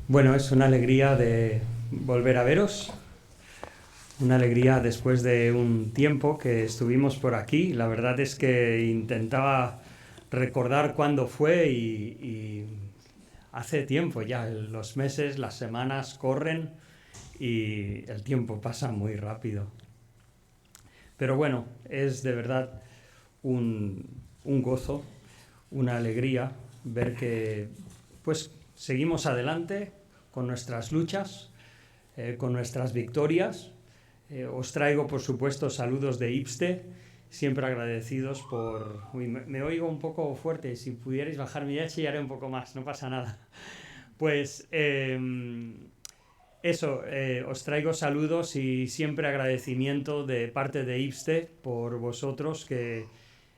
Bueno, es una alegría de volver a veros, una alegría después de un tiempo que estuvimos por aquí. La verdad es que intentaba recordar cuándo fue y hace tiempo ya. Los meses, las semanas corren y el tiempo pasa muy rápido. Pero bueno, es de verdad un gozo, una alegría ver que pues seguimos adelante con nuestras luchas, con nuestras victorias. Os traigo, por supuesto, saludos de IPSTE, siempre agradecidos por... Uy, me oigo un poco fuerte, si pudierais bajarme ya chillaré un poco más, no pasa nada. Pues eso, os traigo saludos y siempre agradecimiento de parte de IPSTE por vosotros que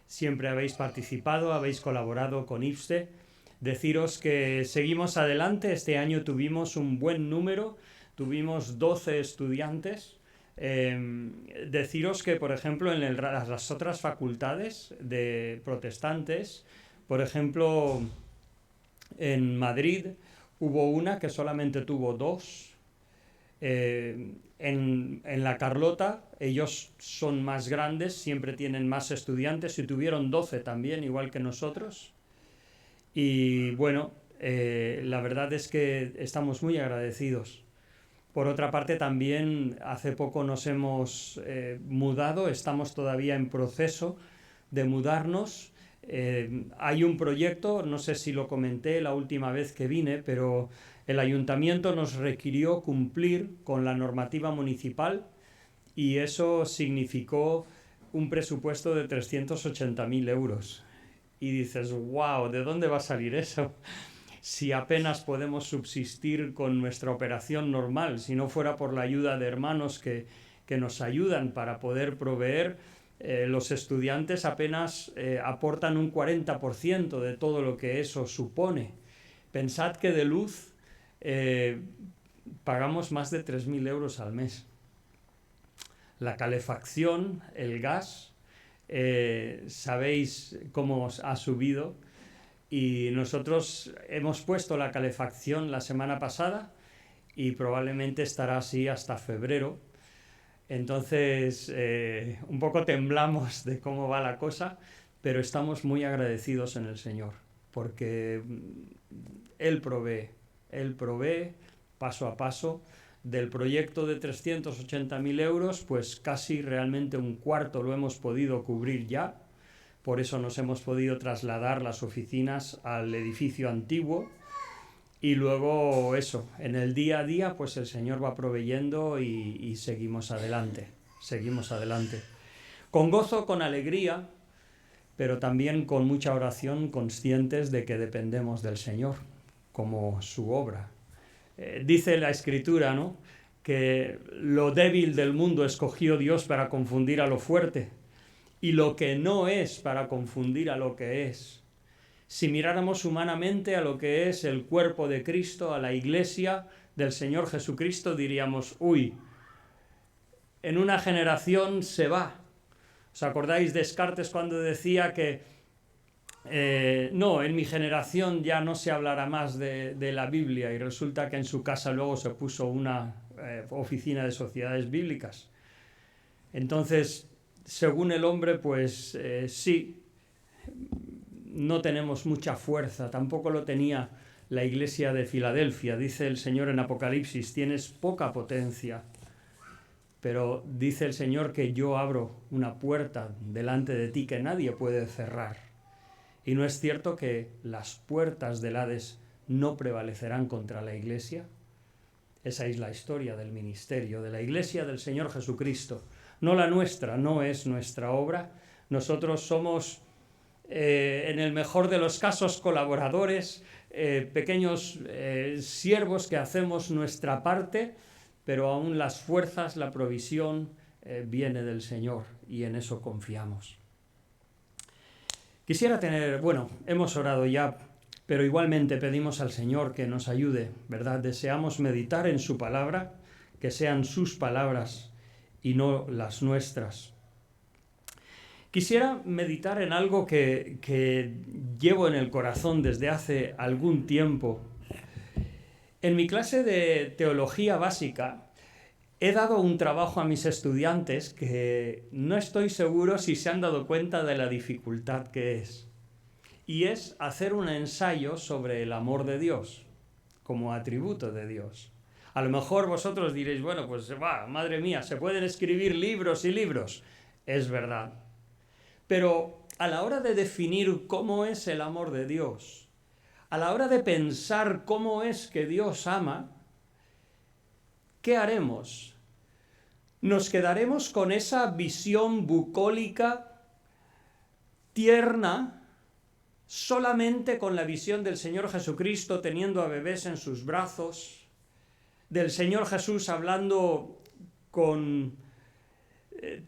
siempre habéis participado, habéis colaborado con IPSTE. Deciros que seguimos adelante, este año tuvimos un buen número, tuvimos 12 estudiantes. Deciros que, por ejemplo, en las otras facultades de protestantes, por ejemplo, en Madrid hubo una que solamente tuvo 2. En la Carlota, ellos son más grandes, siempre tienen más estudiantes y tuvieron 12 también, igual que nosotros. Y bueno, la verdad es que estamos muy agradecidos. Por otra parte, también hace poco nos hemos mudado, estamos todavía en proceso de mudarnos. Hay un proyecto, no sé si lo comenté la última vez que vine, pero el ayuntamiento nos requirió cumplir con la normativa municipal y eso significó un presupuesto de 380.000 euros. Y dices, wow, ¿de dónde va a salir eso? Si apenas podemos subsistir con nuestra operación normal, si no fuera por la ayuda de hermanos que nos ayudan para poder proveer, los estudiantes apenas aportan un 40% de todo lo que eso supone. Pensad que de luz pagamos más de 3.000 euros al mes. La calefacción, el gas, sabéis cómo ha subido. Y nosotros hemos puesto la calefacción la semana pasada y probablemente estará así hasta febrero. Entonces, un poco temblamos de cómo va la cosa, pero estamos muy agradecidos en el Señor, porque Él provee paso a paso. Del proyecto de 380.000 euros, pues casi realmente un cuarto lo hemos podido cubrir ya. Por eso nos hemos podido trasladar las oficinas al edificio antiguo y luego eso, en el día a día pues el Señor va proveyendo y seguimos adelante, seguimos adelante. Con gozo, con alegría, pero también con mucha oración, conscientes de que dependemos del Señor, como su obra. Dice la Escritura, ¿no?, que lo débil del mundo escogió Dios para confundir a lo fuerte, y lo que no es para confundir a lo que es. Si miráramos humanamente a lo que es el cuerpo de Cristo, a la iglesia del Señor Jesucristo, diríamos, uy, en una generación se va. ¿Os acordáis de Descartes cuando decía que no, en mi generación ya no se hablará más de la Biblia, y resulta que en su casa luego se puso una oficina de sociedades bíblicas? Entonces, según el hombre, pues sí, no tenemos mucha fuerza, tampoco lo tenía la iglesia de Filadelfia. Dice el Señor en Apocalipsis, tienes poca potencia, pero dice el Señor que yo abro una puerta delante de ti que nadie puede cerrar. ¿Y no es cierto que las puertas del Hades no prevalecerán contra la iglesia? Esa es la historia del ministerio, de la iglesia del Señor Jesucristo. No la nuestra, no es nuestra obra. Nosotros somos, en el mejor de los casos, colaboradores, pequeños siervos que hacemos nuestra parte, pero aún las fuerzas, la provisión viene del Señor y en eso confiamos. Quisiera hemos orado ya, pero igualmente pedimos al Señor que nos ayude, ¿verdad? Deseamos meditar en su palabra, que sean sus palabras y no las nuestras. Quisiera meditar en algo que llevo en el corazón desde hace algún tiempo En mi clase de teología básica he dado un trabajo a mis estudiantes que no estoy seguro si se han dado cuenta de la dificultad que es. Y es hacer un ensayo sobre el amor de Dios como atributo de Dios. A lo mejor vosotros diréis, bueno, pues madre mía, se pueden escribir libros y libros. Es verdad. Pero a la hora de definir cómo es el amor de Dios, a la hora de pensar cómo es que Dios ama, ¿qué haremos? ¿Nos quedaremos con esa visión bucólica, tierna, solamente con la visión del Señor Jesucristo teniendo a bebés en sus brazos, del Señor Jesús hablando con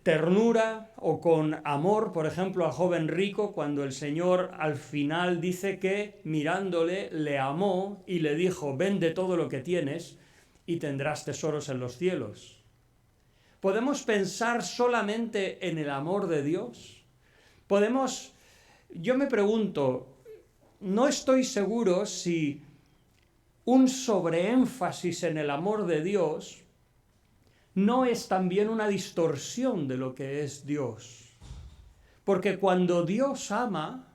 ternura o con amor, por ejemplo, al joven rico, cuando el Señor al final dice que mirándole le amó y le dijo, vende todo lo que tienes y tendrás tesoros en los cielos? ¿Podemos pensar solamente en el amor de Dios? Yo me pregunto, no estoy seguro si un sobreénfasis en el amor de Dios no es también una distorsión de lo que es Dios. Porque cuando Dios ama,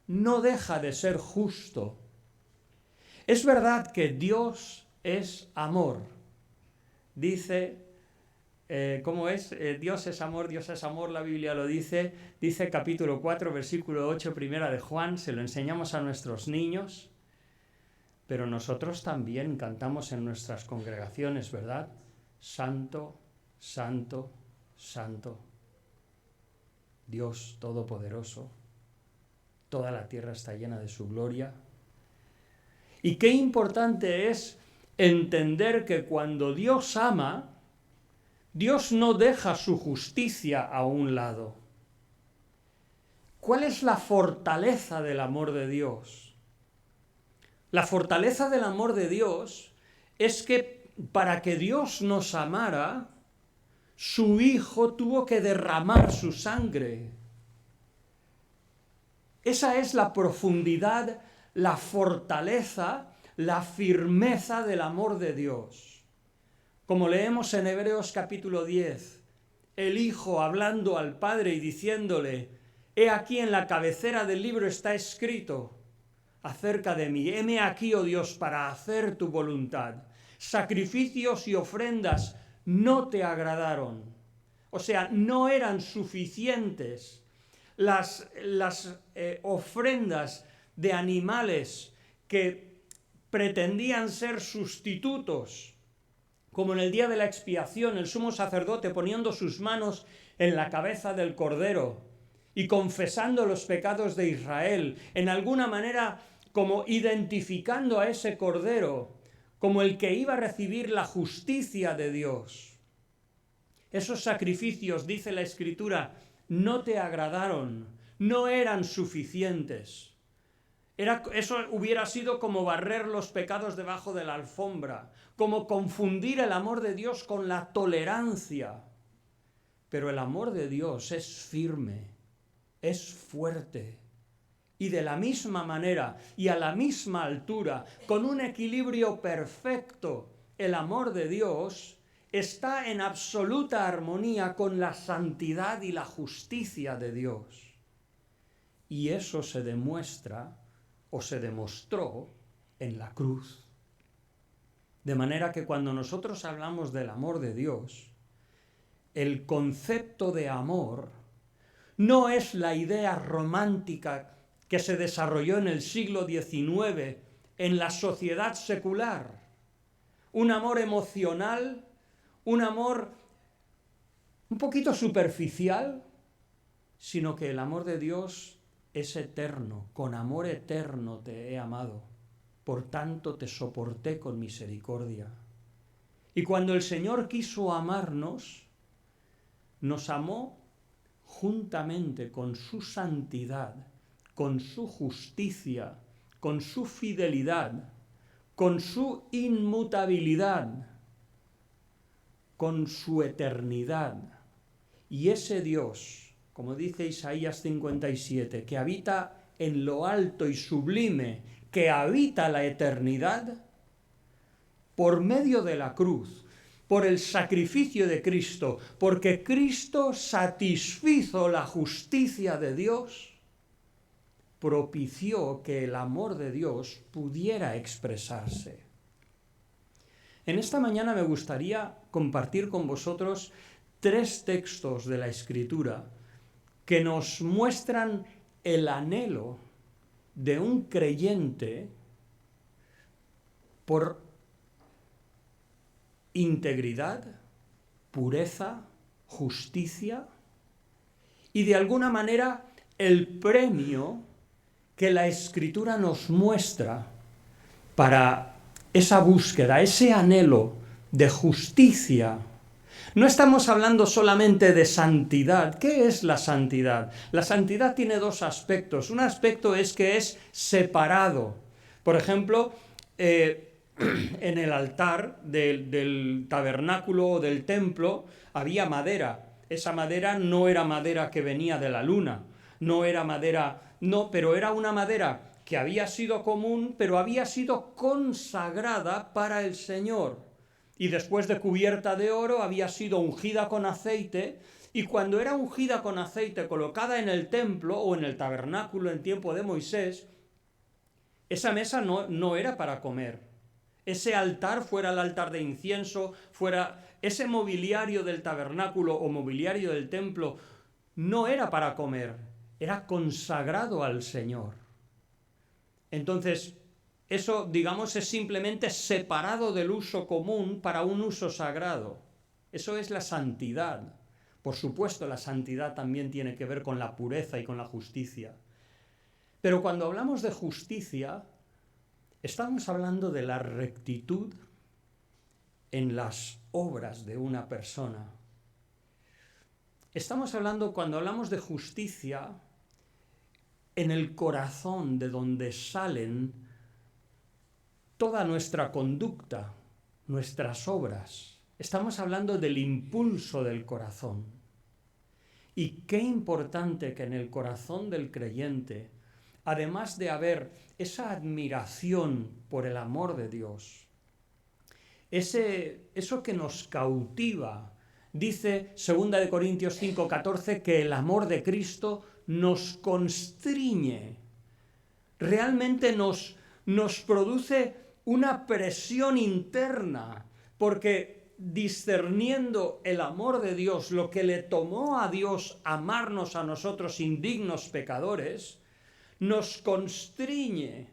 no deja de ser justo. Es verdad que Dios es amor. Dice, ¿cómo es? Dios es amor, la Biblia lo dice. Dice capítulo 4, versículo 8, primera de Juan, se lo enseñamos a nuestros niños. Pero nosotros también cantamos en nuestras congregaciones, ¿verdad? Santo, santo, santo, Dios Todopoderoso, toda la tierra está llena de su gloria. Y qué importante es entender que cuando Dios ama, Dios no deja su justicia a un lado. ¿Cuál es la fortaleza del amor de Dios? La fortaleza del amor de Dios es que para que Dios nos amara, su Hijo tuvo que derramar su sangre. Esa es la profundidad, la fortaleza, la firmeza del amor de Dios. Como leemos en Hebreos capítulo 10, el Hijo hablando al Padre y diciéndole, he aquí en la cabecera del libro está escrito acerca de mí, heme aquí, oh Dios, para hacer tu voluntad. Sacrificios y ofrendas no te agradaron. O sea, no eran suficientes las ofrendas de animales que pretendían ser sustitutos, como en el día de la expiación, el sumo sacerdote poniendo sus manos en la cabeza del cordero y confesando los pecados de Israel, en alguna manera como identificando a ese cordero como el que iba a recibir la justicia de Dios. Esos sacrificios, dice la Escritura, no te agradaron, no eran suficientes. Eso hubiera sido como barrer los pecados debajo de la alfombra, como confundir el amor de Dios con la tolerancia. Pero el amor de Dios es firme, es fuerte. Y de la misma manera y a la misma altura, con un equilibrio perfecto, el amor de Dios está en absoluta armonía con la santidad y la justicia de Dios. Y eso se demuestra o se demostró en la cruz. De manera que cuando nosotros hablamos del amor de Dios, el concepto de amor no es la idea romántica que se desarrolló en el siglo XIX en la sociedad secular. Un amor emocional, un amor un poquito superficial, sino que el amor de Dios es eterno. Con amor eterno te he amado, por tanto te soporté con misericordia. Y cuando el Señor quiso amarnos, nos amó juntamente con su santidad, con su justicia, con su fidelidad, con su inmutabilidad, con su eternidad. Y ese Dios, como dice Isaías 57, que habita en lo alto y sublime, que habita la eternidad, por medio de la cruz, por el sacrificio de Cristo, porque Cristo satisfizo la justicia de Dios, propició que el amor de Dios pudiera expresarse. En esta mañana me gustaría compartir con vosotros 3 textos de la Escritura que nos muestran el anhelo de un creyente por integridad, pureza, justicia y de alguna manera el premio que la Escritura nos muestra para esa búsqueda, ese anhelo de justicia. No estamos hablando solamente de santidad. ¿Qué es la santidad? La santidad tiene 2 aspectos. Un aspecto es que es separado. Por ejemplo, en el altar del tabernáculo o del templo había madera. Esa madera no era madera que venía de la luna, no era madera, no, pero era una madera que había sido común, pero había sido consagrada para el Señor. Y después de cubierta de oro había sido ungida con aceite, y cuando era ungida con aceite colocada en el templo o en el tabernáculo en tiempo de Moisés, esa mesa no era para comer. Ese altar, fuera el altar de incienso, fuera ese mobiliario del tabernáculo o mobiliario del templo, no era para comer, era consagrado al Señor. Entonces, eso, digamos, es simplemente separado del uso común para un uso sagrado. Eso es la santidad. Por supuesto, la santidad también tiene que ver con la pureza y con la justicia. Pero cuando hablamos de justicia, estamos hablando de la rectitud en las obras de una persona. Estamos hablando, cuando hablamos de justicia, en el corazón de donde salen toda nuestra conducta, nuestras obras. Estamos hablando del impulso del corazón. Y qué importante que en el corazón del creyente, además de haber esa admiración por el amor de Dios, eso que nos cautiva, dice 2 Corintios 5:14, que el amor de Cristo nos constriñe, realmente nos produce una presión interna, porque discerniendo el amor de Dios, lo que le tomó a Dios amarnos a nosotros indignos pecadores, nos constriñe,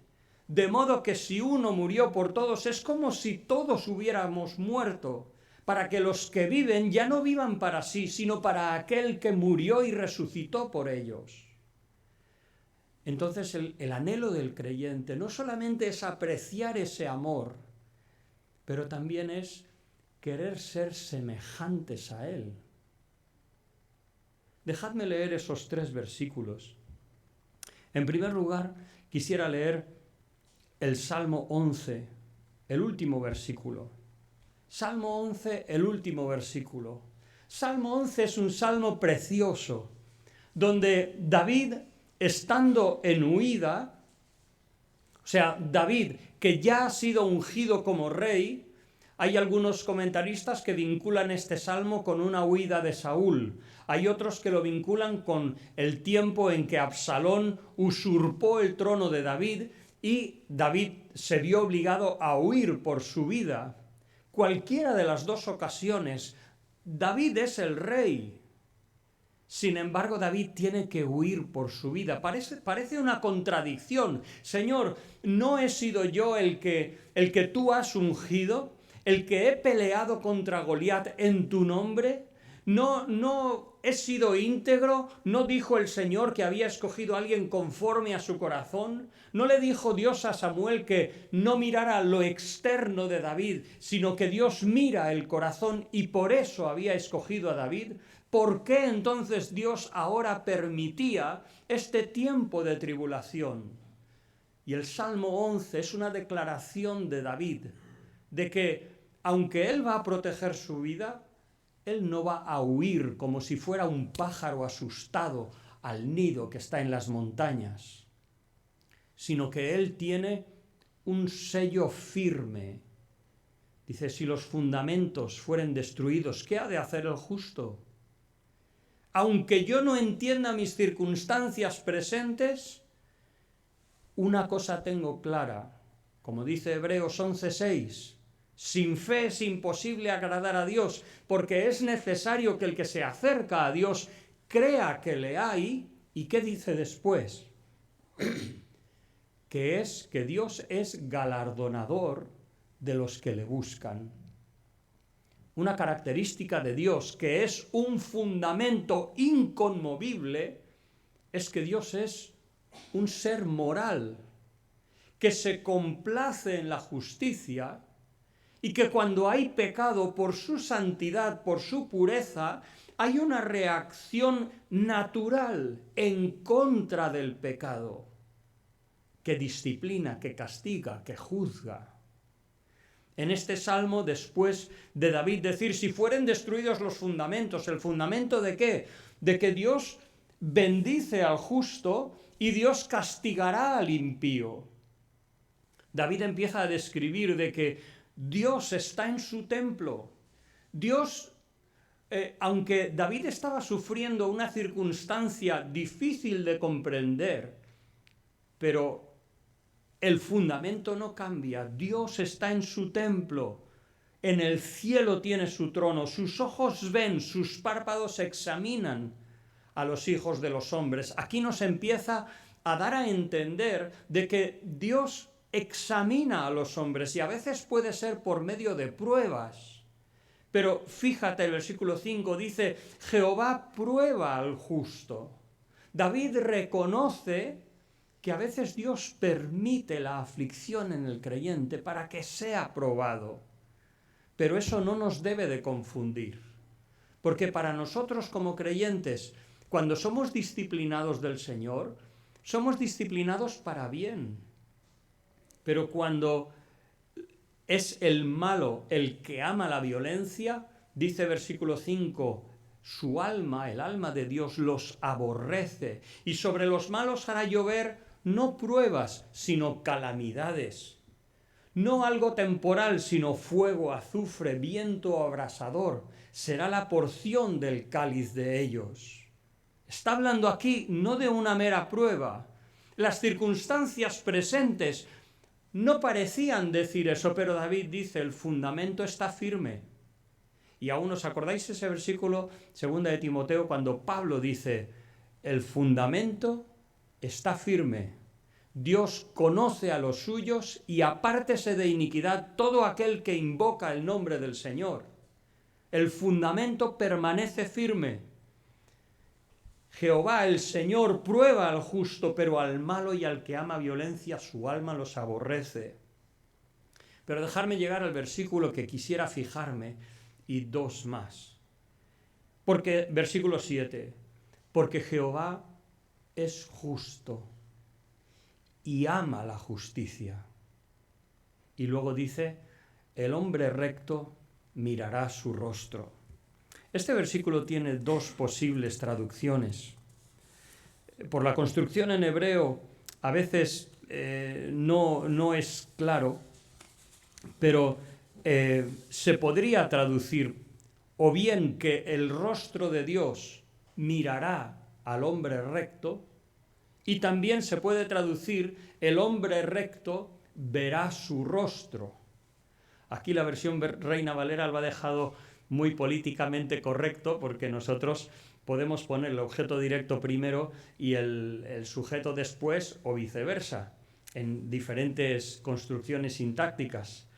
de modo que si uno murió por todos, es como si todos hubiéramos muerto, para que los que viven ya no vivan para sí, sino para aquel que murió y resucitó por ellos. Entonces el anhelo del creyente no solamente es apreciar ese amor, pero también es querer ser semejantes a él. Dejadme leer esos 3 versículos. En primer lugar, quisiera leer el Salmo 11, el último versículo. Salmo 11, el último versículo. Salmo 11 es un salmo precioso, donde David, estando en huida, o sea, David, que ya ha sido ungido como rey, hay algunos comentaristas que vinculan este salmo con una huida de Saúl. Hay otros que lo vinculan con el tiempo en que Absalón usurpó el trono de David y David se vio obligado a huir por su vida. Cualquiera de las 2 ocasiones, David es el rey. Sin embargo, David tiene que huir por su vida. Parece una contradicción. Señor, ¿no he sido yo el que tú has ungido? ¿El que he peleado contra Goliat en tu nombre? ¿No he sido íntegro? ¿No dijo el Señor que había escogido a alguien conforme a su corazón? ¿No le dijo Dios a Samuel que no mirara lo externo de David, sino que Dios mira el corazón y por eso había escogido a David? ¿Por qué entonces Dios ahora permitía este tiempo de tribulación? Y el Salmo 11 es una declaración de David, de que aunque él va a proteger su vida, él no va a huir como si fuera un pájaro asustado al nido que está en las montañas, sino que él tiene un sello firme Dice, si los fundamentos fueren destruidos, ¿qué ha de hacer el justo? Aunque yo no entienda mis circunstancias presentes, una cosa tengo clara, como dice Hebreos 11:6, sin fe es imposible agradar a Dios, porque es necesario que el que se acerca a Dios crea que le hay. ¿Y qué dice después? Que Dios es galardonador de los que le buscan. Una característica de Dios que es un fundamento inconmovible es que Dios es un ser moral, que se complace en la justicia y que cuando hay pecado, por su santidad, por su pureza, hay una reacción natural en contra del pecado, que disciplina, que castiga, que juzga. En este salmo, después de David decir, si fueren destruidos los fundamentos, ¿el fundamento de qué? De que Dios bendice al justo y Dios castigará al impío. David empieza a describir de que Dios está en su templo. Dios, aunque David estaba sufriendo una circunstancia difícil de comprender, pero el fundamento no cambia. Dios está en su templo. En el cielo tiene su trono. Sus ojos ven, sus párpados examinan a los hijos de los hombres. Aquí nos empieza a dar a entender de que Dios examina a los hombres y a veces puede ser por medio de pruebas. Pero fíjate, el versículo 5 dice, Jehová prueba al justo. David reconoce que a veces Dios permite la aflicción en el creyente para que sea probado. Pero eso no nos debe de confundir, porque para nosotros como creyentes, cuando somos disciplinados del Señor, somos disciplinados para bien. Pero cuando es el malo el que ama la violencia, dice versículo 5, su alma, el alma de Dios, los aborrece, y sobre los malos hará llover no pruebas, sino calamidades. No algo temporal, sino fuego, azufre, viento abrasador. Será la porción del cáliz de ellos. Está hablando aquí no de una mera prueba. Las circunstancias presentes no parecían decir eso, pero David dice, el fundamento está firme. Y aún os acordáis ese versículo, 2 de Timoteo, cuando Pablo dice, el fundamento está firme. Dios conoce a los suyos y apártese de iniquidad todo aquel que invoca el nombre del Señor. El fundamento permanece firme. Jehová, el Señor, prueba al justo, pero al malo y al que ama violencia su alma los aborrece. Pero dejarme llegar al versículo que quisiera fijarme y dos más. Porque, versículo 7, porque Jehová es justo y ama la justicia. Y luego dice, el hombre recto mirará su rostro. Este versículo tiene dos posibles traducciones. Por la construcción en hebreo a veces no es claro, pero se podría traducir o bien que el rostro de Dios mirará al hombre recto, y también se puede traducir el hombre recto verá su rostro. Aquí la versión Reina Valera lo ha dejado muy políticamente correcto, porque nosotros podemos poner el objeto directo primero y el sujeto después, o viceversa, en diferentes construcciones sintácticas.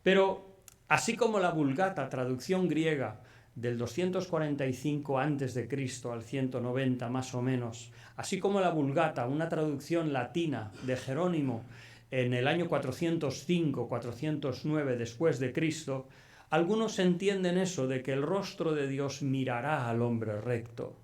Pero así como la Vulgata, traducción griega, del 245 a.C. al 190 más o menos, así como la Vulgata, una traducción latina de Jerónimo en el año 405-409 después de Cristo, algunos entienden eso de que el rostro de Dios mirará al hombre recto.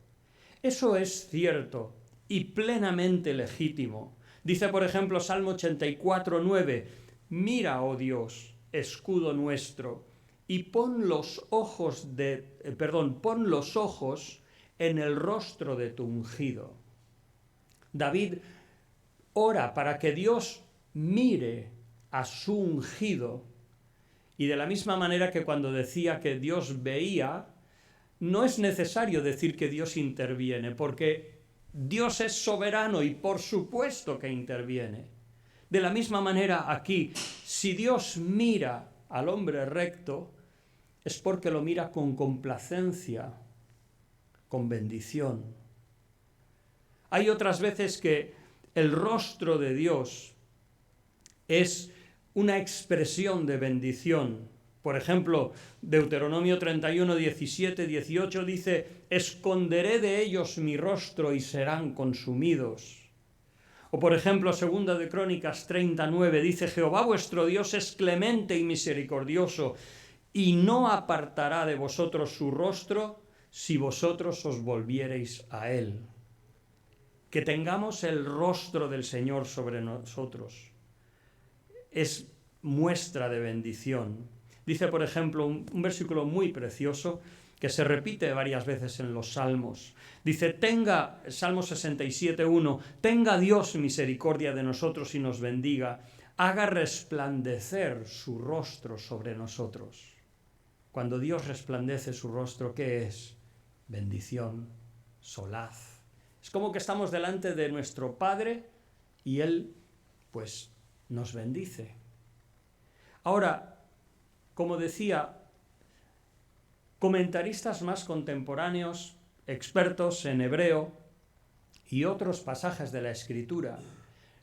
Eso es cierto y plenamente legítimo. Dice, por ejemplo, Salmo 84:9, mira, oh Dios, escudo nuestro, y pon los ojos en el rostro de tu ungido. David ora para que Dios mire a su ungido Y de la misma manera que cuando decía que Dios veía, no es necesario decir que Dios interviene, porque Dios es soberano y por supuesto que interviene. De la misma manera aquí, si Dios mira al hombre recto, es porque lo mira con complacencia, con bendición. Hay otras veces que el rostro de Dios es una expresión de bendición. Por ejemplo, Deuteronomio 31, 17, 18 dice: esconderé de ellos mi rostro y serán consumidos. O por ejemplo, 2 de Crónicas 39 dice: Jehová vuestro Dios es clemente y misericordioso, y no apartará de vosotros su rostro si vosotros os volviereis a él. Que tengamos el rostro del Señor sobre nosotros es muestra de bendición. Dice, por ejemplo, un versículo muy precioso que se repite varias veces en los Salmos. Dice, Salmo 67:1, tenga Dios misericordia de nosotros y nos bendiga, haga resplandecer su rostro sobre nosotros. Cuando Dios resplandece su rostro, ¿qué es? Bendición, solaz. Es como que estamos delante de nuestro Padre y Él, pues, nos bendice. Ahora, como decía, comentaristas más contemporáneos, expertos en hebreo y otros pasajes de la Escritura,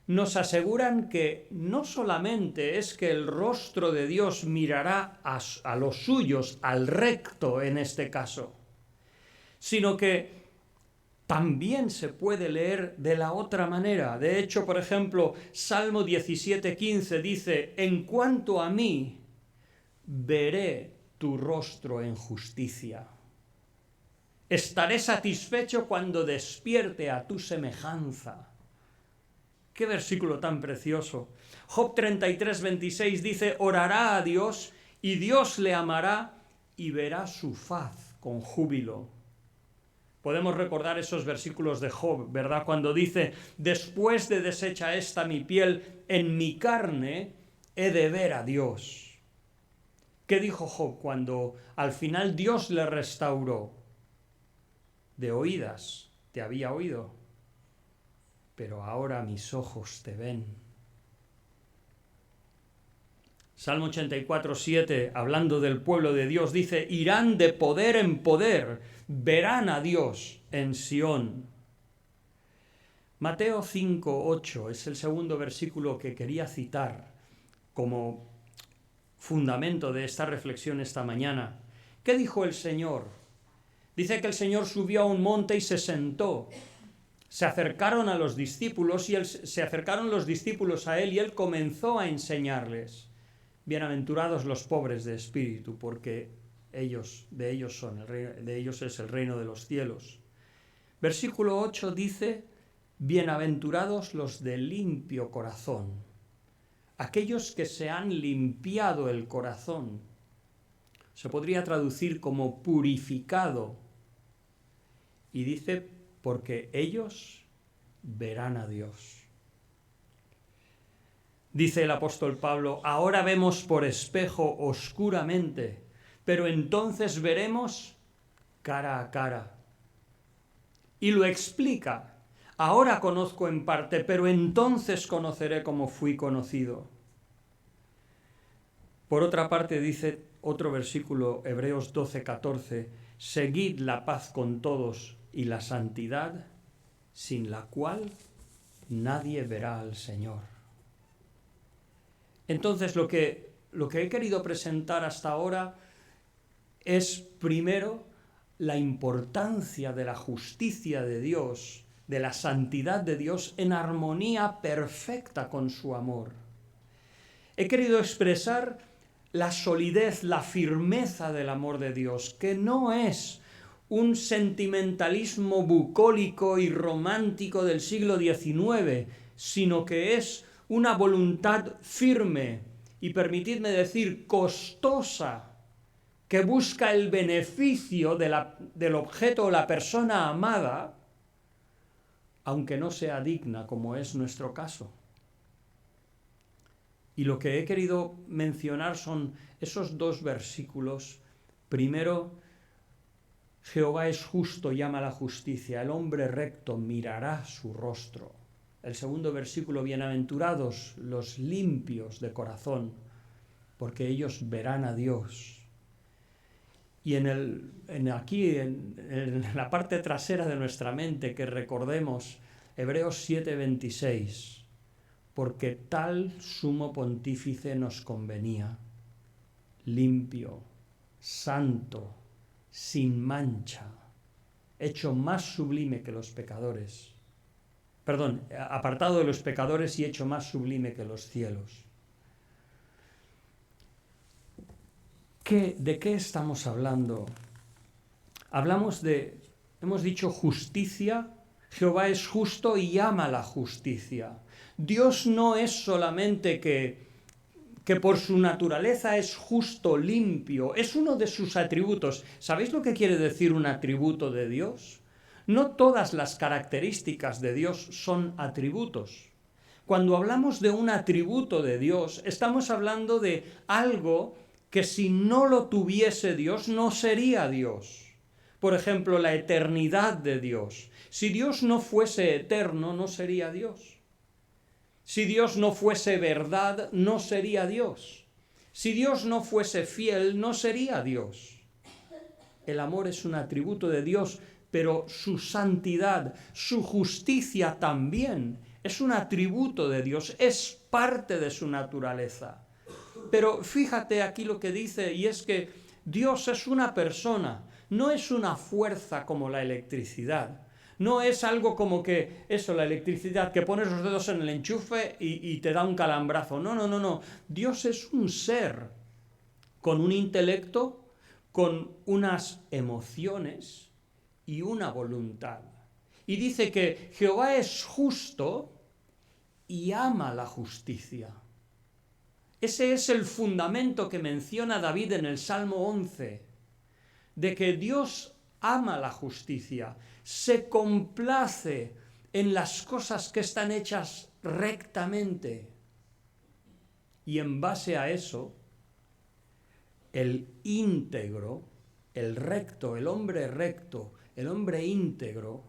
nos aseguran que no solamente es que el rostro de Dios mirará a los suyos, al recto en este caso, sino que también se puede leer de la otra manera. De hecho, por ejemplo, Salmo 17:15 dice, en cuanto a mí, veré tu rostro en justicia. Estaré satisfecho cuando despierte a tu semejanza. ¡Qué versículo tan precioso! Job 33:26 dice, orará a Dios y Dios le amará y verá su faz con júbilo. Podemos recordar esos versículos de Job, ¿verdad? Cuando dice, después de deshecha esta mi piel, en mi carne he de ver a Dios. ¿Qué dijo Job cuando al final Dios le restauró? De oídas te había oído, pero ahora mis ojos te ven. Salmo 84:7, hablando del pueblo de Dios, dice, irán de poder en poder, verán a Dios en Sión. Mateo 5:8 es el segundo versículo que quería citar como fundamento de esta reflexión esta mañana. ¿Qué dijo el Señor? Dice que el Señor subió a un monte y se sentó. Se acercaron a los discípulos y se acercaron los discípulos a él y él comenzó a enseñarles. Bienaventurados los pobres de espíritu, porque de ellos es el reino de los cielos. Versículo 8 dice, bienaventurados los de limpio corazón, aquellos que se han limpiado el corazón. Se podría traducir como purificado. Y dice, porque ellos verán a Dios. Dice el apóstol Pablo, ahora vemos por espejo oscuramente, pero entonces veremos cara a cara. Y lo explica, ahora conozco en parte, pero entonces conoceré como fui conocido. Por otra parte dice otro versículo, Hebreos 12:14, seguid la paz con todos y la santidad, sin la cual nadie verá al Señor. Entonces lo que he querido presentar hasta ahora es primero la importancia de la justicia de Dios, de la santidad de Dios en armonía perfecta con su amor. He querido expresar la solidez, la firmeza del amor de Dios, que no es un sentimentalismo bucólico y romántico del siglo XIX, sino que es una voluntad firme y, permitidme decir, costosa, que busca el beneficio del objeto o la persona amada, aunque no sea digna, como es nuestro caso. Y lo que he querido mencionar son esos dos versículos. Primero, Jehová es justo y ama la justicia, el hombre recto mirará su rostro. El segundo versículo, bienaventurados los limpios de corazón, porque ellos verán a Dios. Y aquí, en la parte trasera de nuestra mente, que recordemos Hebreos 7:26, porque tal sumo pontífice nos convenía, limpio, santo, sin mancha, hecho más sublime que los pecadores. Perdón, apartado de los pecadores y hecho más sublime que los cielos. ¿De qué estamos hablando? Hemos dicho justicia. Jehová es justo y ama la justicia. Dios no es solamente que por su naturaleza es justo, limpio, es uno de sus atributos. ¿Sabéis lo que quiere decir un atributo de Dios? No todas las características de Dios son atributos. Cuando hablamos de un atributo de Dios, estamos hablando de algo que si no lo tuviese Dios, no sería Dios. Por ejemplo, la eternidad de Dios. Si Dios no fuese eterno, no sería Dios. Si Dios no fuese verdad, no sería Dios. Si Dios no fuese fiel, no sería Dios. El amor es un atributo de Dios, pero su santidad, su justicia también es un atributo de Dios, es parte de su naturaleza. Pero fíjate aquí lo que dice, y es que Dios es una persona, no es una fuerza como la electricidad. No es algo como que, la electricidad, que pones los dedos en el enchufe y te da un calambrazo. No. Dios es un ser con un intelecto, con unas emociones y una voluntad. Y dice que Jehová es justo y ama la justicia. Ese es el fundamento que menciona David en el Salmo 11, de que Dios ama la justicia, se complace en las cosas que están hechas rectamente. Y en base a eso, el íntegro, el recto, el hombre recto, el hombre íntegro,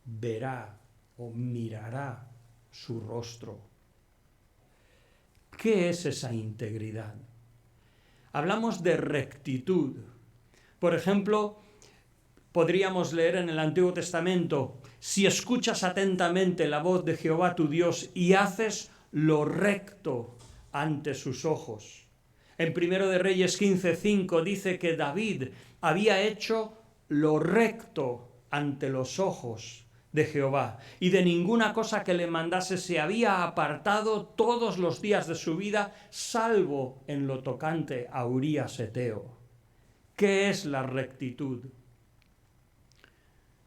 verá o mirará su rostro. ¿Qué es esa integridad? Hablamos de rectitud. Por ejemplo, podríamos leer en el Antiguo Testamento: si escuchas atentamente la voz de Jehová tu Dios y haces lo recto ante sus ojos. En 1 de Reyes 15:5 dice que David había hecho lo recto ante los ojos de Jehová, y de ninguna cosa que le mandase se había apartado todos los días de su vida, salvo en lo tocante a Urías eteo. ¿Qué es la rectitud?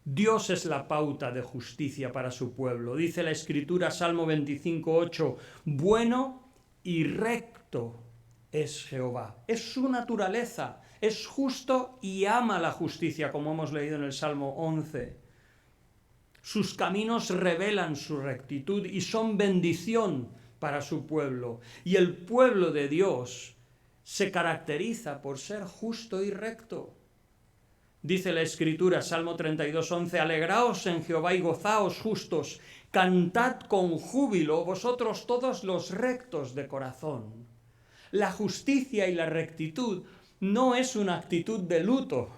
Dios es la pauta de justicia para su pueblo. Dice la Escritura, Salmo 25:8, bueno y recto es Jehová. Es su naturaleza, es justo y ama la justicia, como hemos leído en el Salmo 11. Sus caminos revelan su rectitud y son bendición para su pueblo. Y el pueblo de Dios se caracteriza por ser justo y recto. Dice la Escritura, Salmo 32:11, alegraos en Jehová y gozaos justos, cantad con júbilo vosotros todos los rectos de corazón. La justicia y la rectitud no es una actitud de luto,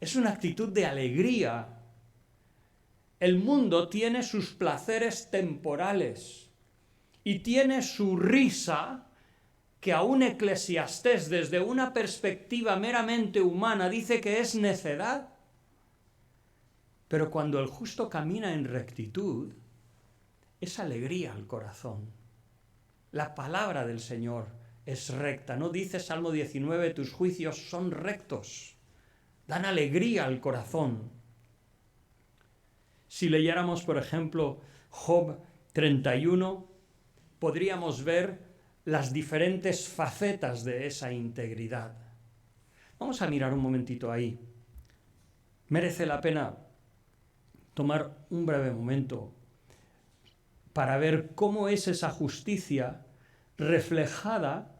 es una actitud de alegría. El mundo tiene sus placeres temporales y tiene su risa, que aún Eclesiastés, desde una perspectiva meramente humana, dice que es necedad. Pero cuando el justo camina en rectitud, es alegría al corazón. La palabra del Señor es recta. ¿No dice Salmo 19, tus juicios son rectos? Dan alegría al corazón. Si leyéramos, por ejemplo, Job 31, podríamos ver las diferentes facetas de esa integridad. Vamos a mirar un momentito ahí. Merece la pena tomar un breve momento para ver cómo es esa justicia reflejada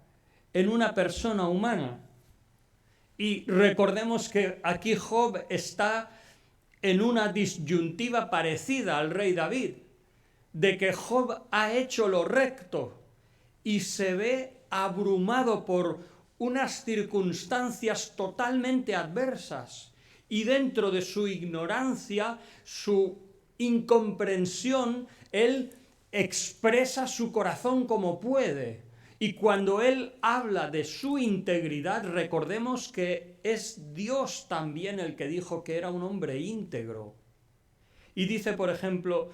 en una persona humana. Y recordemos que aquí Job está en una disyuntiva parecida al rey David, de que Job ha hecho lo recto y se ve abrumado por unas circunstancias totalmente adversas, y dentro de su ignorancia, su incomprensión, él expresa su corazón como puede. Y cuando él habla de su integridad, recordemos que es Dios también el que dijo que era un hombre íntegro. Y dice, por ejemplo,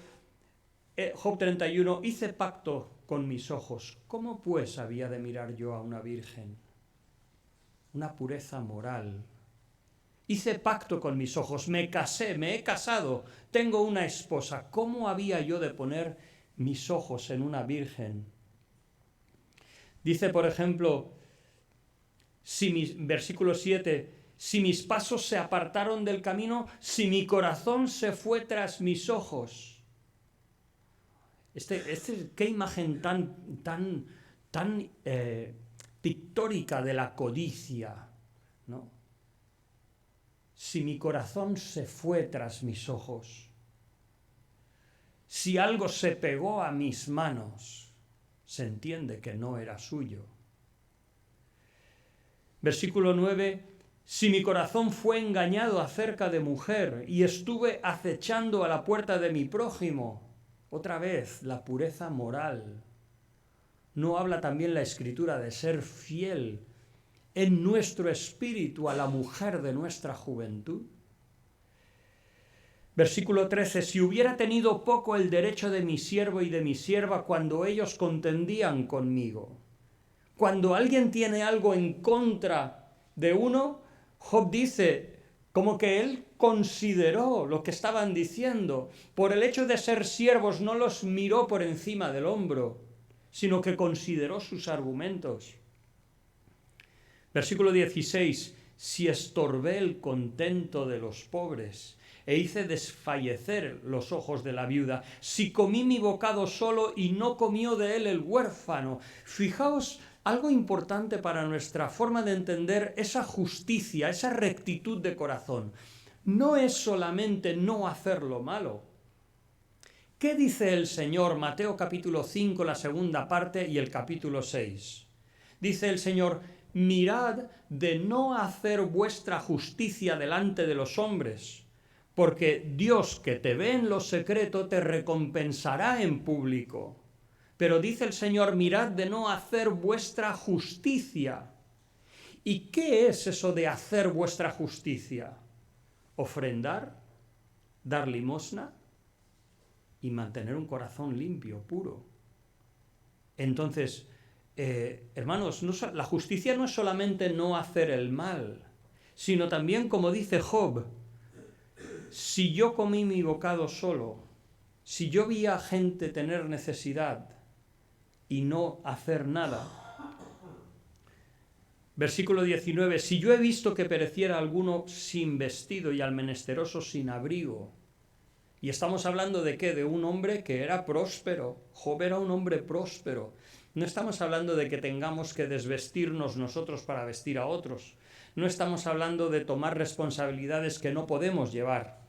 Job 31, hice pacto con mis ojos. ¿Cómo pues había de mirar yo a una virgen? Una pureza moral. Hice pacto con mis ojos, me casé, me he casado, tengo una esposa. ¿Cómo había yo de poner mis ojos en una virgen? Dice, por ejemplo, versículo 7, si mis pasos se apartaron del camino, si mi corazón se fue tras mis ojos. Qué imagen tan pictórica de la codicia, ¿no? Si mi corazón se fue tras mis ojos, si algo se pegó a mis manos, se entiende que no era suyo. Versículo 9, si mi corazón fue engañado acerca de mujer y estuve acechando a la puerta de mi prójimo. Otra vez, la pureza moral. ¿No habla también la Escritura de ser fiel en nuestro espíritu a la mujer de nuestra juventud? Versículo 13, si hubiera tenido poco el derecho de mi siervo y de mi sierva cuando ellos contendían conmigo. Cuando alguien tiene algo en contra de uno, Job dice, como que él consideró lo que estaban diciendo. Por el hecho de ser siervos no los miró por encima del hombro, sino que consideró sus argumentos. Versículo 16, si estorbé el contento de los pobres e hice desfallecer los ojos de la viuda, si comí mi bocado solo y no comió de él el huérfano. Fijaos, algo importante para nuestra forma de entender esa justicia, esa rectitud de corazón. No es solamente no hacer lo malo. ¿Qué dice el Señor? Mateo capítulo 5, la segunda parte, y el capítulo 6. Dice el Señor, mirad de no hacer vuestra justicia delante de los hombres, porque Dios que te ve en lo secreto te recompensará en público. Pero dice el Señor, mirad de no hacer vuestra justicia. ¿Y qué es eso de hacer vuestra justicia? Ofrendar, dar limosna y mantener un corazón limpio, puro. Entonces, hermanos, la justicia no es solamente no hacer el mal, sino también, como dice Job, si yo comí mi bocado solo, si yo vi a gente tener necesidad y no hacer nada. Versículo 19, si yo he visto que pereciera alguno sin vestido y al menesteroso sin abrigo. Y estamos hablando de ¿qué? De un hombre que era próspero. Job era un hombre próspero. No estamos hablando de que tengamos que desvestirnos nosotros para vestir a otros. No estamos hablando de tomar responsabilidades que no podemos llevar.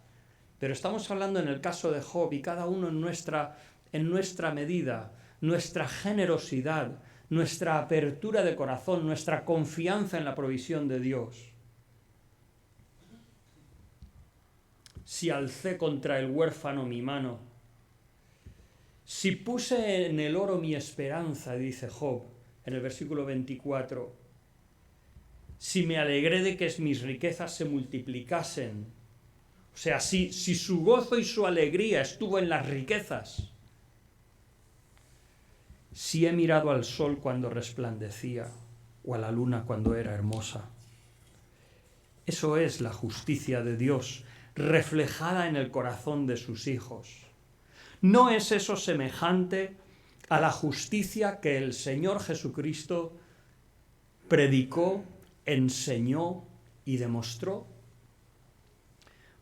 Pero estamos hablando en el caso de Job, y cada uno en nuestra medida, nuestra generosidad, nuestra apertura de corazón, nuestra confianza en la provisión de Dios. Si alcé contra el huérfano mi mano, si puse en el oro mi esperanza, dice Job en el versículo 24, si me alegré de que mis riquezas se multiplicasen, o sea, si su gozo y su alegría estuvo en las riquezas, si he mirado al sol cuando resplandecía o a la luna cuando era hermosa. Eso es la justicia de Dios, reflejada en el corazón de sus hijos. ¿No es eso semejante a la justicia que el Señor Jesucristo predicó, enseñó y demostró?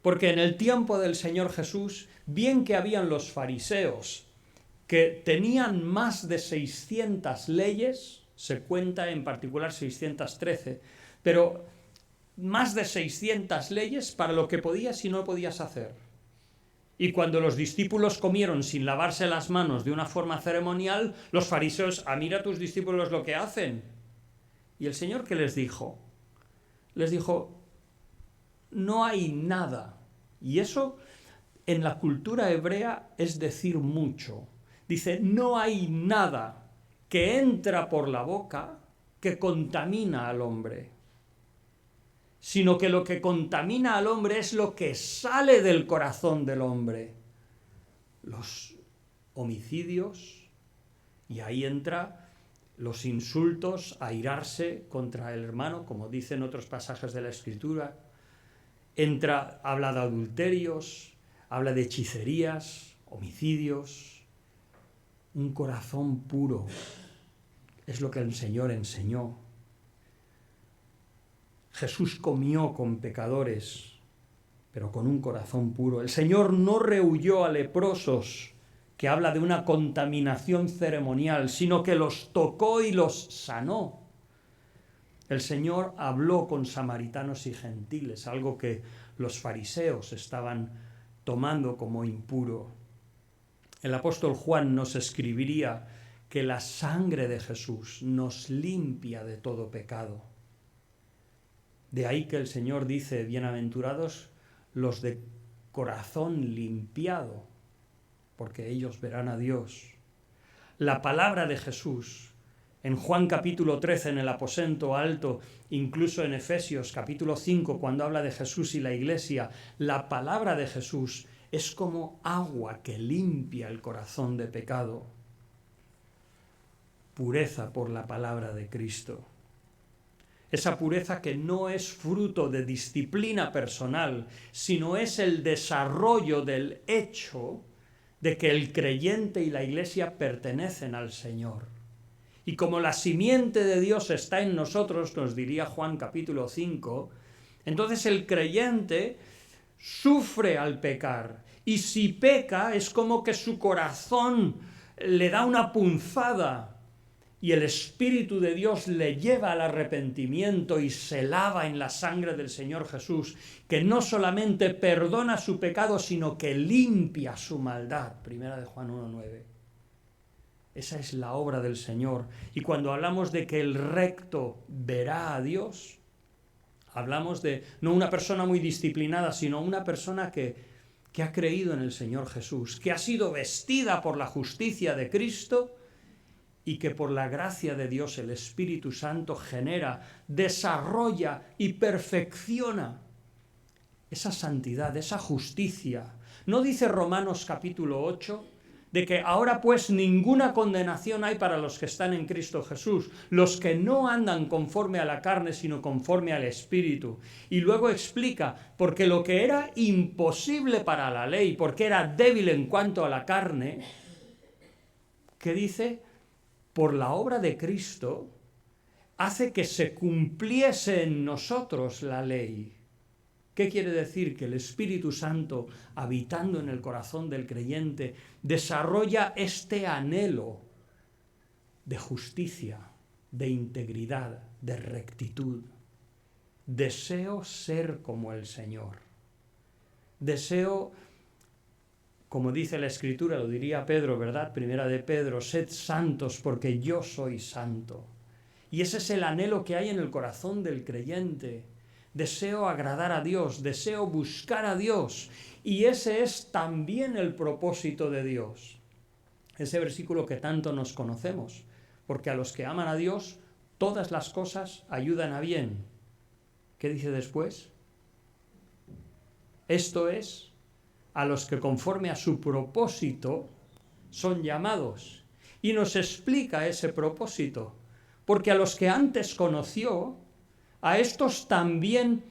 Porque en el tiempo del Señor Jesús, bien que habían los fariseos que tenían más de 600 leyes, se cuenta en particular 613, pero más de 600 leyes para lo que podías y no podías hacer. Y cuando los discípulos comieron sin lavarse las manos de una forma ceremonial, los fariseos, mira a tus discípulos lo que hacen. Y el Señor, ¿qué les dijo? Les dijo, no hay nada. Y eso en la cultura hebrea es decir mucho. Dice, no hay nada que entra por la boca que contamina al hombre, sino que lo que contamina al hombre es lo que sale del corazón del hombre. Los homicidios, y ahí entra los insultos, airarse contra el hermano, como dicen otros pasajes de la Escritura. Habla de adulterios, habla de hechicerías, homicidios. Un corazón puro es lo que el Señor enseñó. Jesús comió con pecadores, pero con un corazón puro. El Señor no rehuyó a leprosos, que habla de una contaminación ceremonial, sino que los tocó y los sanó. El Señor habló con samaritanos y gentiles, algo que los fariseos estaban tomando como impuro. El apóstol Juan nos escribiría que la sangre de Jesús nos limpia de todo pecado. De ahí que el Señor dice, bienaventurados los de corazón limpiado, porque ellos verán a Dios. La palabra de Jesús, en Juan capítulo 13, en el aposento alto, incluso en Efesios capítulo 5, cuando habla de Jesús y la iglesia, la palabra de Jesús es como agua que limpia el corazón de pecado. Pureza por la palabra de Cristo. Esa pureza que no es fruto de disciplina personal, sino es el desarrollo del hecho de que el creyente y la iglesia pertenecen al Señor. Y como la simiente de Dios está en nosotros, nos diría Juan capítulo 5, entonces el creyente sufre al pecar. Y si peca, es como que su corazón le da una punzada y el Espíritu de Dios le lleva al arrepentimiento y se lava en la sangre del Señor Jesús, que no solamente perdona su pecado, sino que limpia su maldad. Primera de Juan 1:9. Esa es la obra del Señor. Y cuando hablamos de que el recto verá a Dios, hablamos de no una persona muy disciplinada, sino una persona que ha creído en el Señor Jesús, que ha sido vestida por la justicia de Cristo y que por la gracia de Dios el Espíritu Santo genera, desarrolla y perfecciona esa santidad, esa justicia. ¿No dice Romanos capítulo 8 de que ahora pues ninguna condenación hay para los que están en Cristo Jesús, los que no andan conforme a la carne, sino conforme al Espíritu? Y luego explica, porque lo que era imposible para la ley, porque era débil en cuanto a la carne, ¿qué dice? Por la obra de Cristo, hace que se cumpliese en nosotros la ley. ¿Qué quiere decir? Que el Espíritu Santo, habitando en el corazón del creyente, desarrolla este anhelo de justicia, de integridad, de rectitud. Deseo ser como el Señor. Deseo, como dice la Escritura, lo diría Pedro, ¿verdad? Primera de Pedro, sed santos porque yo soy santo. Y ese es el anhelo que hay en el corazón del creyente. Deseo agradar a Dios, deseo buscar a Dios. Y ese es también el propósito de Dios. Ese versículo que tanto nos conocemos. Porque a los que aman a Dios, todas las cosas ayudan a bien. ¿Qué dice después? Esto es, a los que conforme a su propósito son llamados. Y nos explica ese propósito. Porque a los que antes conoció, a estos también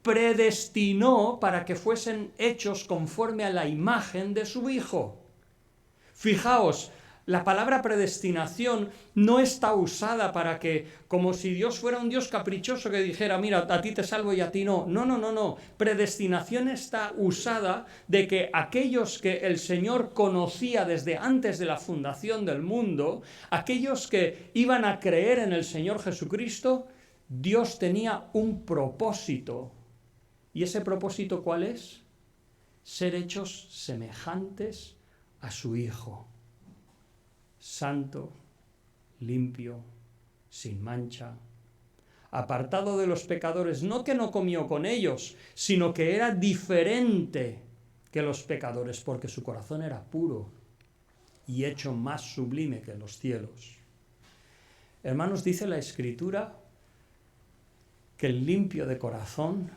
predestinó para que fuesen hechos conforme a la imagen de su Hijo. Fijaos, La palabra predestinación no está usada para que, como si Dios fuera un Dios caprichoso que dijera, mira, a ti te salvo y a ti no. No, no, no, no. Predestinación está usada de que aquellos que el Señor conocía desde antes de la fundación del mundo, aquellos que iban a creer en el Señor Jesucristo, Dios tenía un propósito. ¿Y ese propósito cuál es? Ser hechos semejantes a su Hijo. Santo, limpio, sin mancha, apartado de los pecadores, no que no comió con ellos, sino que era diferente que los pecadores, porque su corazón era puro y hecho más sublime que los cielos. Hermanos, dice la Escritura que el limpio de corazón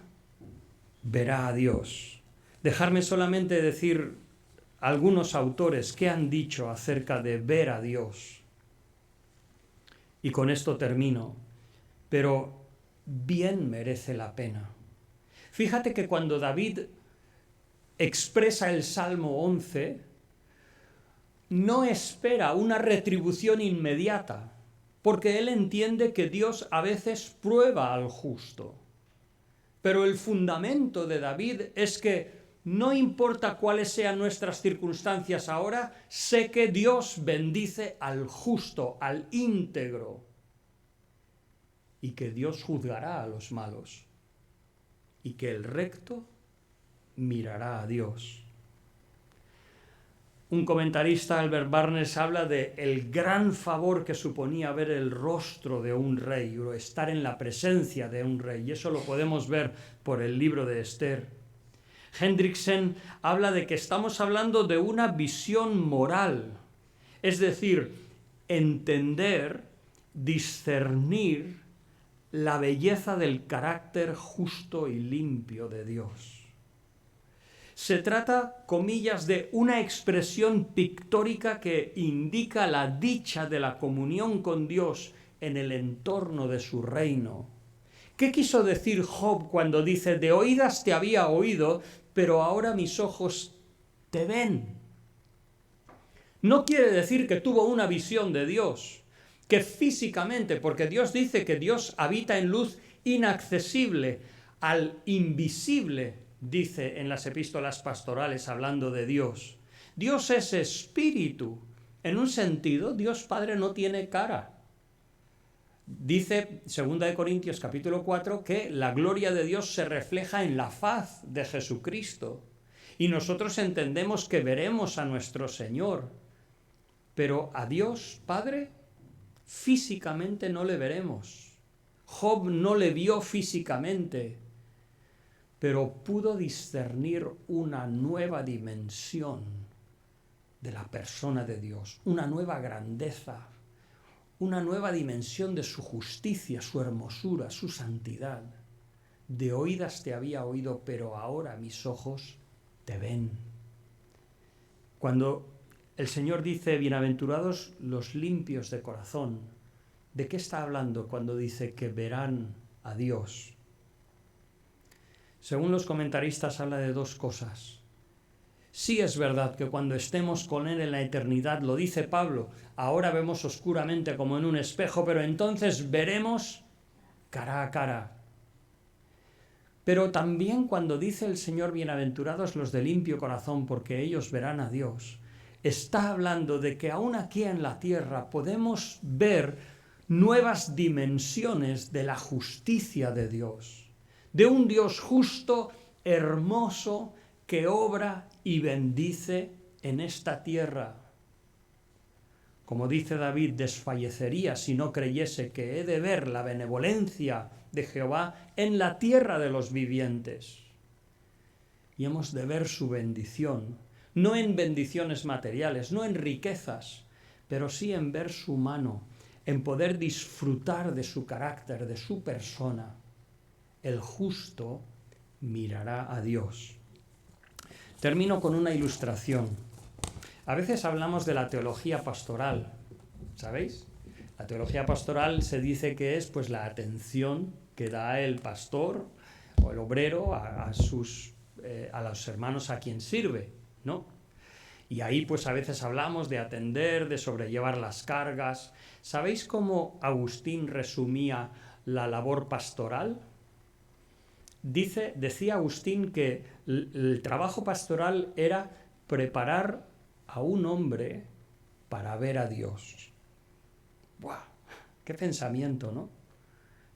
verá a Dios. Dejarme solamente decir algunos autores que han dicho acerca de ver a Dios. Y con esto termino, pero bien merece la pena. Fíjate que cuando David expresa el Salmo 11, no espera una retribución inmediata, porque él entiende que Dios a veces prueba al justo. Pero el fundamento de David es que no importa cuáles sean nuestras circunstancias ahora, sé que Dios bendice al justo, al íntegro, y que Dios juzgará a los malos, y que el recto mirará a Dios. Un comentarista, Albert Barnes, habla de el gran favor que suponía ver el rostro de un rey, o estar en la presencia de un rey, y eso lo podemos ver por el libro de Esther. Hendriksen habla de que estamos hablando de una visión moral, es decir, entender, discernir la belleza del carácter justo y limpio de Dios. Se trata, comillas, de una expresión pictórica que indica la dicha de la comunión con Dios en el entorno de su reino. ¿Qué quiso decir Job cuando dice, de oídas te había oído, pero ahora mis ojos te ven? No quiere decir que tuvo una visión de Dios, que físicamente, porque Dios dice que Dios habita en luz inaccesible, al invisible, dice en las epístolas pastorales hablando de Dios. Dios es espíritu. En un sentido, Dios Padre no tiene cara. Dice 2 Corintios capítulo 4 que la gloria de Dios se refleja en la faz de Jesucristo. Y nosotros entendemos que veremos a nuestro Señor. Pero a Dios Padre físicamente no le veremos. Job no le vio físicamente, pero pudo discernir una nueva dimensión de la persona de Dios, una nueva grandeza, una nueva dimensión de su justicia, su hermosura, su santidad. De oídas te había oído, pero ahora mis ojos te ven. Cuando el Señor dice, bienaventurados los limpios de corazón, ¿de qué está hablando cuando dice que verán a Dios? Según los comentaristas, habla de dos cosas. Sí es verdad que cuando estemos con Él en la eternidad, lo dice Pablo, ahora vemos oscuramente como en un espejo, pero entonces veremos cara a cara. Pero también cuando dice el Señor, bienaventurados los de limpio corazón, porque ellos verán a Dios, está hablando de que aún aquí en la tierra podemos ver nuevas dimensiones de la justicia de Dios, de un Dios justo, hermoso, que obra y bendice en esta tierra. Como dice David, desfallecería si no creyese que he de ver la benevolencia de Jehová en la tierra de los vivientes. Y hemos de ver su bendición, no en bendiciones materiales, no en riquezas, pero sí en ver su mano, en poder disfrutar de su carácter, de su persona. El justo mirará a Dios. Termino con una ilustración. A veces hablamos de la teología pastoral, ¿sabéis? La teología pastoral se dice que es pues la atención que da el pastor o el obrero a los hermanos a quien sirve, ¿no? Y ahí pues a veces hablamos de atender, de sobrellevar las cargas. ¿Sabéis cómo Agustín resumía la labor pastoral? Decía Agustín que el trabajo pastoral era preparar a un hombre para ver a Dios. ¡Buah! ¡Qué pensamiento!, ¿no?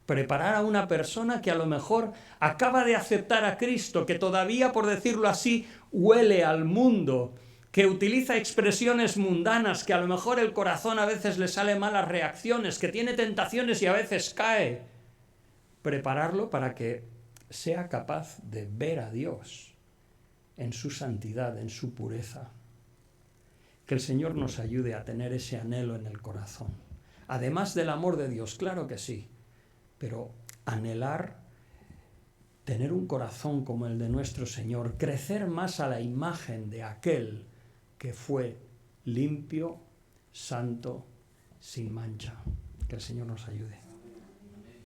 Preparar a una persona que a lo mejor acaba de aceptar a Cristo, que todavía, por decirlo así, huele al mundo, que utiliza expresiones mundanas, que a lo mejor el corazón a veces le sale malas reacciones, que tiene tentaciones y a veces cae. Prepararlo para que sea capaz de ver a Dios en su santidad, en su pureza. Que el Señor nos ayude a tener ese anhelo en el corazón. Además del amor de Dios, claro que sí, pero anhelar tener un corazón como el de nuestro Señor, crecer más a la imagen de aquel que fue limpio, santo, sin mancha. Que el Señor nos ayude.